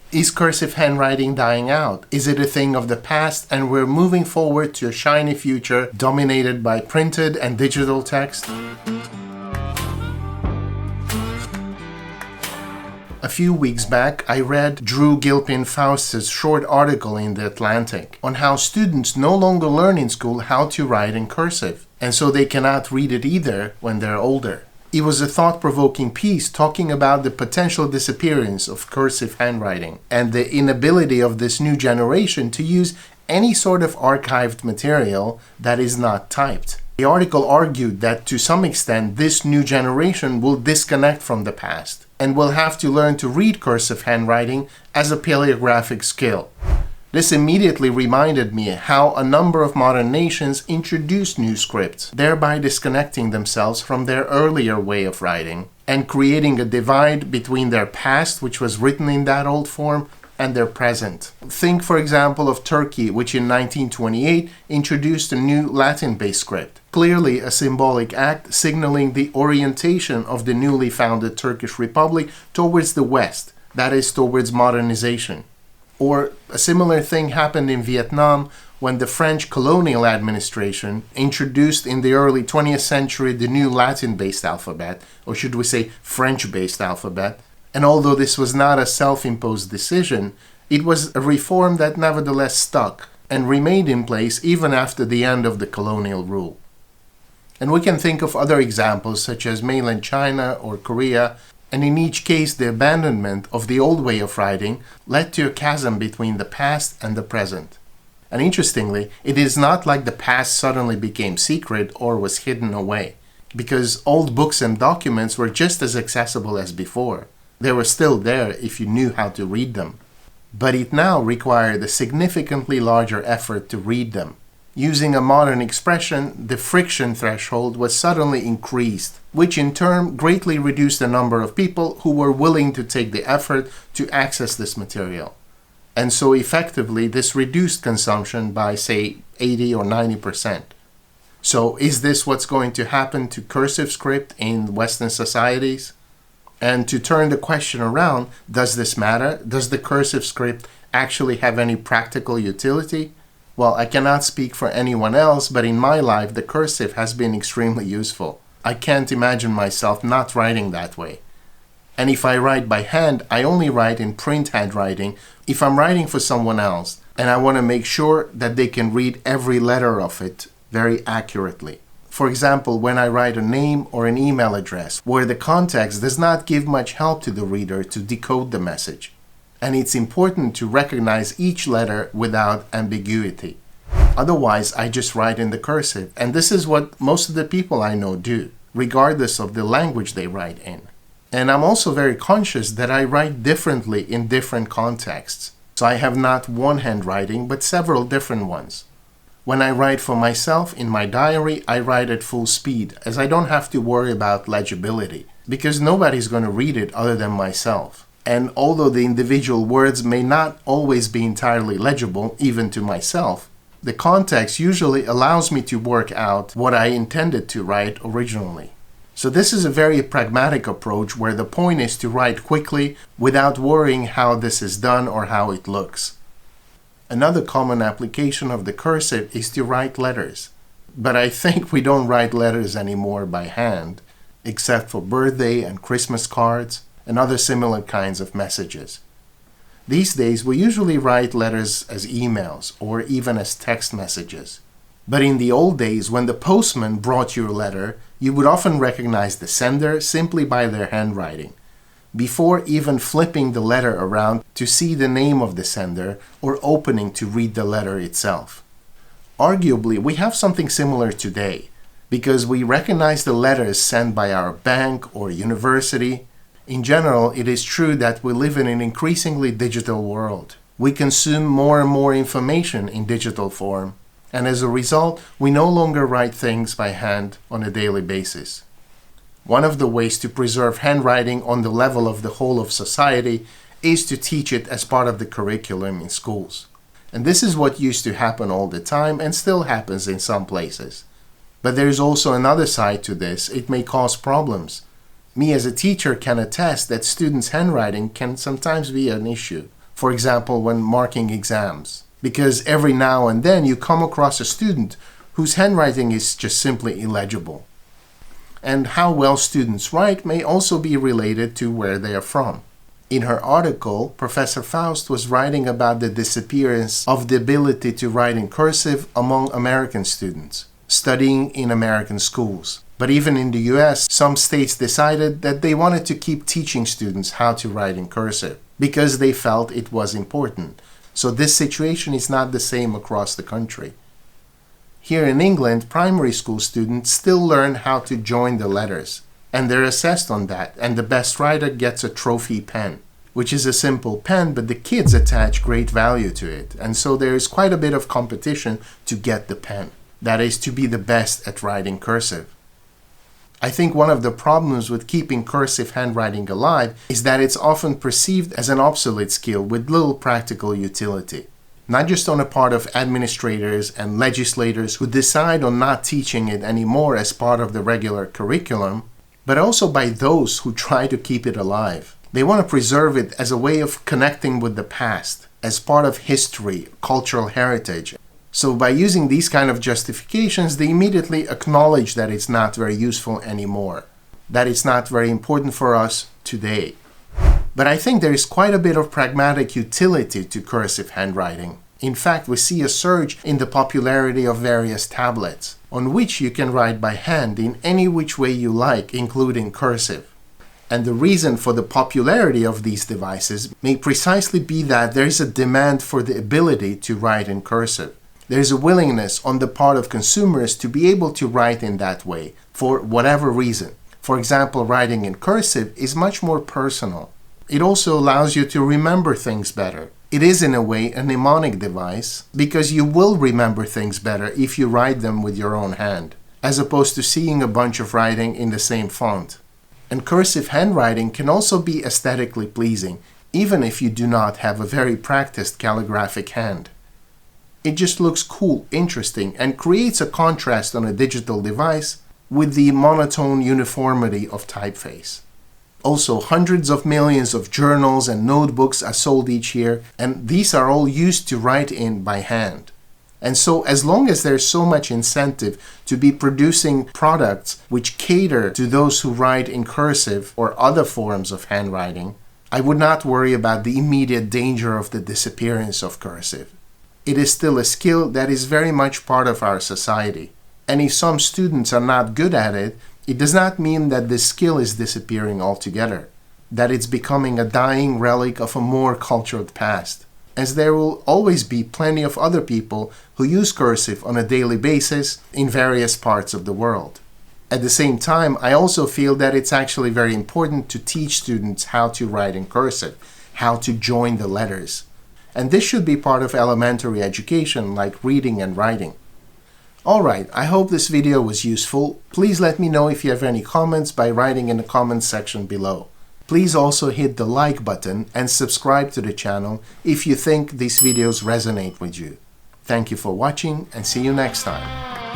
Is cursive handwriting dying out? Is it a thing of the past and we're moving forward to a shiny future dominated by printed and digital text? A few weeks back, I read Drew Gilpin-Faust's short article in The Atlantic on how students no longer learn in school how to write in cursive, and so they cannot read it either when they're older. It was a thought-provoking piece talking about the potential disappearance of cursive handwriting and the inability of this new generation to use any sort of archived material that is not typed. The article argued that to some extent this new generation will disconnect from the past and will have to learn to read cursive handwriting as a paleographic skill. This immediately reminded me how a number of modern nations introduced new scripts, thereby disconnecting themselves from their earlier way of writing and creating a divide between their past, which was written in that old form, and their present. Think, for example, of Turkey, which in 1928 introduced a new Latin-based script, clearly a symbolic act signaling the orientation of the newly founded Turkish Republic towards the West, that is, towards modernization. Or a similar thing happened in Vietnam when the French colonial administration introduced in the early 20th century the new Latin-based alphabet, or should we say French-based alphabet. And although this was not a self-imposed decision, it was a reform that nevertheless stuck and remained in place even after the end of the colonial rule. And we can think of other examples such as mainland China or Korea, and in each case the abandonment of the old way of writing led to a chasm between the past and the present. And interestingly, it is not like the past suddenly became secret or was hidden away, because old books and documents were just as accessible as before. They were still there if you knew how to read them. But it now required a significantly larger effort to read them. Using a modern expression, the friction threshold was suddenly increased, which in turn greatly reduced the number of people who were willing to take the effort to access this material. And so effectively, this reduced consumption by, say, 80 or 90%. So is this what's going to happen to cursive script in Western societies? And to turn the question around, does this matter? Does the cursive script actually have any practical utility? Well, I cannot speak for anyone else, but in my life, the cursive has been extremely useful. I can't imagine myself not writing that way. And if I write by hand, I only write in print handwriting if I'm writing for someone else, and I want to make sure that they can read every letter of it very accurately. For example, when I write a name or an email address, where the context does not give much help to the reader to decode the message. And it's important to recognize each letter without ambiguity. Otherwise, I just write in the cursive, and this is what most of the people I know do, regardless of the language they write in. And I'm also very conscious that I write differently in different contexts. So I have not one handwriting, but several different ones. When I write for myself in my diary, I write at full speed, as I don't have to worry about legibility, because nobody's going to read it other than myself. And although the individual words may not always be entirely legible, even to myself, the context usually allows me to work out what I intended to write originally. So this is a very pragmatic approach where the point is to write quickly without worrying how this is done or how it looks. Another common application of the cursive is to write letters. But I think we don't write letters anymore by hand, except for birthday and Christmas cards and other similar kinds of messages. These days, we usually write letters as emails or even as text messages. But in the old days, when the postman brought your letter, you would often recognize the sender simply by their handwriting, before even flipping the letter around to see the name of the sender or opening to read the letter itself. Arguably, we have something similar today, because we recognize the letters sent by our bank or university. In general, it is true that we live in an increasingly digital world. We consume more and more information in digital form, and as a result, we no longer write things by hand on a daily basis. One of the ways to preserve handwriting on the level of the whole of society is to teach it as part of the curriculum in schools. And this is what used to happen all the time and still happens in some places. But there is also another side to this. It may cause problems. Me as a teacher can attest that students' handwriting can sometimes be an issue. for example, when marking exams. Because every now and then you come across a student whose handwriting is just simply illegible. And how well students write may also be related to where they are from. In her article, Professor Faust was writing about the disappearance of the ability to write in cursive among American students studying in American schools. But even in the US, some states decided that they wanted to keep teaching students how to write in cursive because they felt it was important. So this situation is not the same across the country. Here in England, primary school students still learn how to join the letters, and they're assessed on that, and the best writer gets a trophy pen, which is a simple pen, but the kids attach great value to it, and so there is quite a bit of competition to get the pen. That is, to be the best at writing cursive. I think one of the problems with keeping cursive handwriting alive is that it's often perceived as an obsolete skill with little practical utility. Not just on the part of administrators and legislators who decide on not teaching it anymore as part of the regular curriculum, but also by those who try to keep it alive. They want to preserve it as a way of connecting with the past, as part of history, cultural heritage. So by using these kind of justifications, they immediately acknowledge that it's not very useful anymore, that it's not very important for us today. But I think there is quite a bit of pragmatic utility to cursive handwriting. In fact, we see a surge in the popularity of various tablets, on which you can write by hand in any which way you like, including cursive. And the reason for the popularity of these devices may precisely be that there is a demand for the ability to write in cursive. There is a willingness on the part of consumers to be able to write in that way, for whatever reason. For example, writing in cursive is much more personal. It also allows you to remember things better. It is in a way a mnemonic device because you will remember things better if you write them with your own hand, as opposed to seeing a bunch of writing in the same font. And cursive handwriting can also be aesthetically pleasing, even if you do not have a very practiced calligraphic hand. It just looks cool, interesting, and creates a contrast on a digital device with the monotone uniformity of typeface. Also, hundreds of millions of journals and notebooks are sold each year, and these are all used to write in by hand. And so, as long as there's so much incentive to be producing products which cater to those who write in cursive or other forms of handwriting, I would not worry about the immediate danger of the disappearance of cursive. It is still a skill that is very much part of our society. And if some students are not good at it, it does not mean that this skill is disappearing altogether, that it's becoming a dying relic of a more cultured past, as there will always be plenty of other people who use cursive on a daily basis in various parts of the world. At the same time, I also feel that it's actually very important to teach students how to write in cursive, how to join the letters. And this should be part of elementary education like reading and writing. Alright, I hope this video was useful. Please let me know if you have any comments by writing in the comments section below. Please also hit the like button and subscribe to the channel if you think these videos resonate with you. Thank you for watching and see you next time.